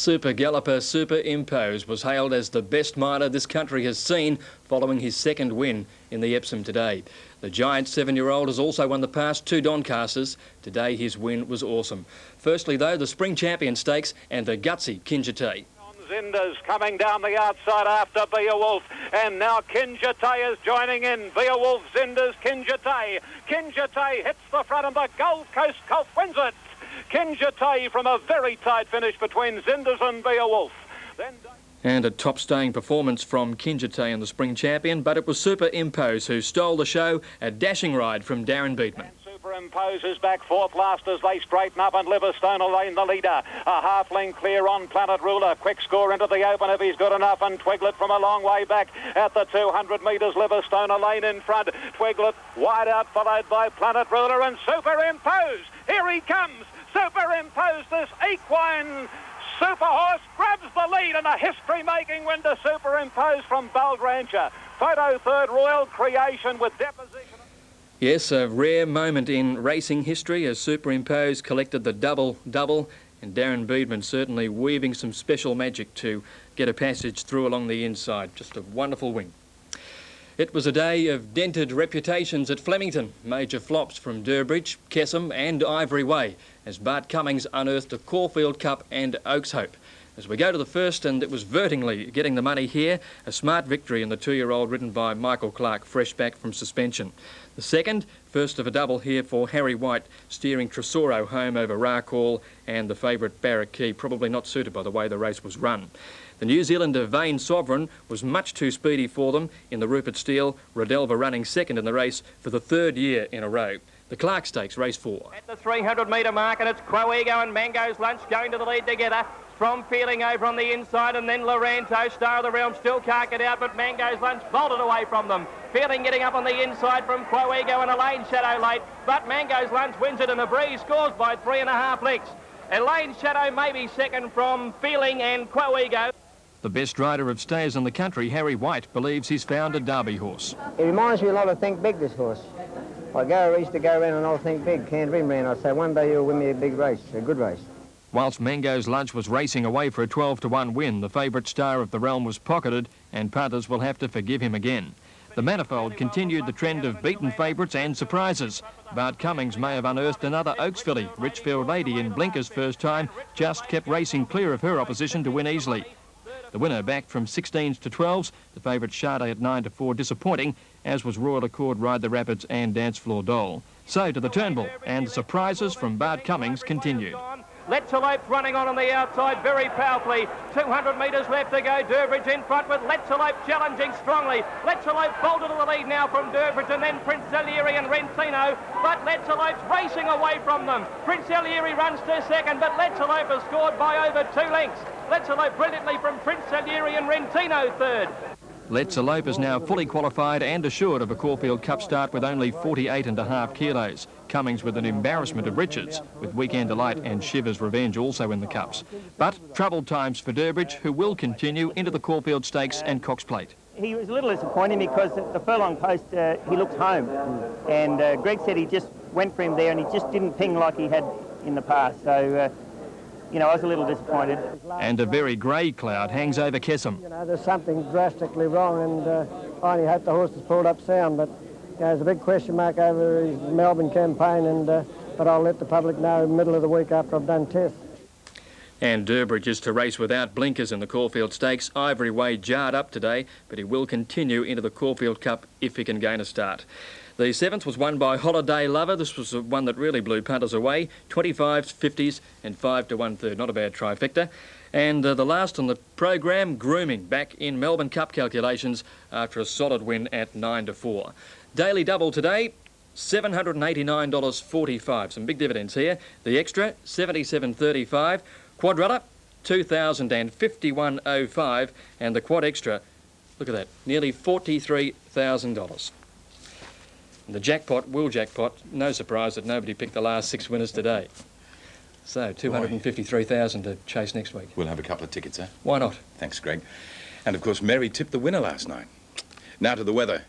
Super Galloper Super Impose was hailed as the best miler this country has seen following his second win in the Epsom today. The giant 7-year-old has also won the past 2 Doncasters. Today his win was awesome. Firstly though, the Spring Champion Stakes and the gutsy Kinjite. Zinders coming down the outside after Beowulf, and now Kinjite is joining in. Beowulf, Zinders, Kinjite. Kinjite hits the front and the Gold Coast Colt wins it. Kinjite from a very tight finish between Zinders and Beowulf. And a top staying performance from Kinjite and the Spring Champion, but it was Super Impose who stole the show, a dashing ride from Darren Beatman. Super Impose is back fourth last as they straighten up, and Livingstone Lane the leader. A half length clear on Planet Ruler. Quick score into the open if he's good enough, and Twiglet from a long way back at the 200 metres. Livingstone Lane in front. Twiglet wide out, followed by Planet Ruler and Super Impose. Here he comes. Super Impose, this equine super horse, grabs the lead, and a history-making win to Super Impose from Bald Rancher. Photo third, Royal Creation with deposition. Yes, a rare moment in racing history as Super Impose collected the double-double, and Darren Beatman certainly weaving some special magic to get a passage through along the inside. Just a wonderful win. It was a day of dented reputations at Flemington. Major flops from Durbridge, Kessam and Ivory Way as Bart Cummings unearthed a Caulfield Cup and Oaks Hope. As we go to the first, and it was Vertingly getting the money here, a smart victory in the 2-year-old ridden by Michael Clark, fresh back from suspension. The second, first of a double here for Harry White, steering Tresoro home over Rakall and the favourite Barrack Key, probably not suited by the way the race was run. The New Zealander Vain Sovereign was much too speedy for them in the Rupert Steele, Rodelva running second in the race for the 3rd year in a row. The Clark Stakes, race 4. At the 300 metre mark, and it's Quoego and Mango's Lunch going to the lead together. From Feeling over on the inside, and then Loranto, Star of the Realm, still can't get out, but Mango's Lunch bolted away from them. Feeling getting up on the inside from Quoego and Elaine Shadow late, but Mango's Lunch wins it, and a breeze scores by 3.5 lengths. Elaine Shadow may be second from Feeling and Quoego. The best rider of stayers in the country, Harry White, believes he's found a Derby horse. It reminds me a lot of Think Big, this horse. I used to go around and I'll Think Big, Canterbury man. I'd say one day he'll win me a big race, a good race. Whilst Mango's Lunch was racing away for a 12-1 win, the favourite Star of the Realm was pocketed, and punters will have to forgive him again. The Manifold continued the trend of beaten favourites and surprises. Bart Cummings may have unearthed another Oaks filly. Richfield Lady, in Blinker's first time, just kept racing clear of her opposition to win easily. The winner back from 16s to 12s, the favourite Sade at 9-4, disappointing, as was Royal Accord, Ride the Rapids and Dance Floor Doll. So to the Turnbull, and the surprises from Bart Cummings continued. Let's-a-Lope's running on the outside very powerfully. 200 metres left to go. Durbridge in front with Let's-a-Lope challenging strongly. Let's-a-Lope bolted to the lead now from Durbridge, and then Prince Salieri and Rentino. But Let's-a-Lope's racing away from them. Prince Salieri runs to second, but Let's-a-Lope has scored by over 2 lengths. Let's-a-Lope brilliantly from Prince Salieri and Rentino third. Let's-a-Lope is now fully qualified and assured of a Caulfield Cup start with only 48.5 kilos. Cummings with an embarrassment of riches, with Weekend Delight and Shiver's Revenge also in the Cups. But troubled times for Durbridge, who will continue into the Caulfield Stakes and Cox Plate. He was a little disappointing because at the furlong post he looked home, and Greg said he just went for him there and he just didn't ping like he had in the past. So, you know, I was a little disappointed. And a very grey cloud hangs over Kessam. You know, there's something drastically wrong, and I only hope the horse is pulled up sound, but there's a big question mark over his Melbourne campaign, and but I'll let the public know middle of the week after I've done tests. And Durbridge is to race without blinkers in the Caulfield Stakes. Ivory Way jarred up today, but he will continue into the Caulfield Cup if he can gain a start. The 7th was won by Holiday Lover. This was the one that really blew punters away. 25s, 50s and 5 to 1/3. Not a bad trifecta. And the last on the program, Grooming, back in Melbourne Cup calculations after a solid win at 9-4. Daily double today, $789.45. Some big dividends here. The extra, $77.35. Quadrilla, $2,051.05. And the quad extra, look at that, nearly $43,000. The jackpot, will jackpot, no surprise that nobody picked the last 6 winners today. So, $253,000 to chase next week. We'll have a couple of tickets, eh? Why not? Thanks, Greg. And, of course, Mary tipped the winner last night. Now to the weather.